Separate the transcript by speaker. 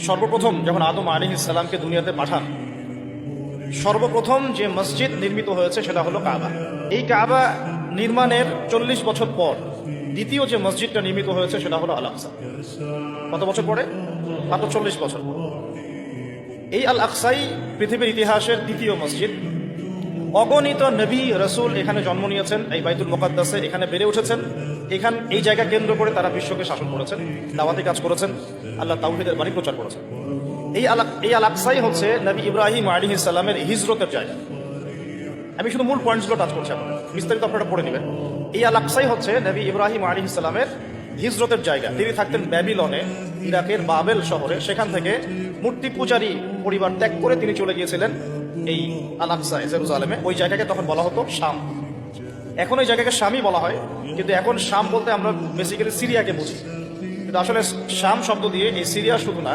Speaker 1: সর্বপ্রথম যখন আদম আলাইহিস সালামকে দুনিয়াতে পাঠান, সর্বপ্রথম যে মসজিদ নির্মিত হয়েছে সেটা হলো কাবা। এই কাবা নির্মাণের 40 বছর পর দ্বিতীয় যে মসজিদটা নির্মিত হয়েছে সেটা হলো আল আকসা। কত বছর পরে? মাত্র 40 বছর পর। এই আল আকসাই পৃথিবীর ইতিহাসের দ্বিতীয় মসজিদ। অগণিত নবী রসুল এখানে জন্ম নিয়েছেন, এই বাইতুল মুকাদ্দাসে এখানে বেড়ে উঠেছেন। এই জায়গা কেন্দ্র করে তারা বিশ্বকে শাসন করেছেন, দাওয়াতি কাজ করেছেন, আল্লাহ তাওহীদের বাণী প্রচার করেছেন। এই আল আকসাই হচ্ছে নবী ইব্রাহিম আলাইহিস সালামের হিজরতের জায়গা। আমি শুধু মূল পয়েন্টসগুলো টাচ করছি, আপনারা বিস্তারিত আপনারা পড়ে নেবেন। এই আল আকসাই হচ্ছে নবী ইব্রাহিম আলাইহিস সালামের হিজরতের জায়গা। তিনি থাকতেন ব্যাবিলনে, ইরাকের বাবেল শহরে। সেখান থেকে মূর্তি পূজারী পরিবার ত্যাগ করে তিনি চলে গিয়েছিলেন এই আল আকসা জেরুজালেমে। ওই জায়গাকে তখন বলা হতো শাম। এখন ওই জায়গাকে শামই বলা হয়, কিন্তু এখন শাম বলতে আমরা বেসিক্যালি সিরিয়াকে বুঝি। কিন্তু আসলে শাম শব্দ দিয়ে এই সিরিয়া শুধু না,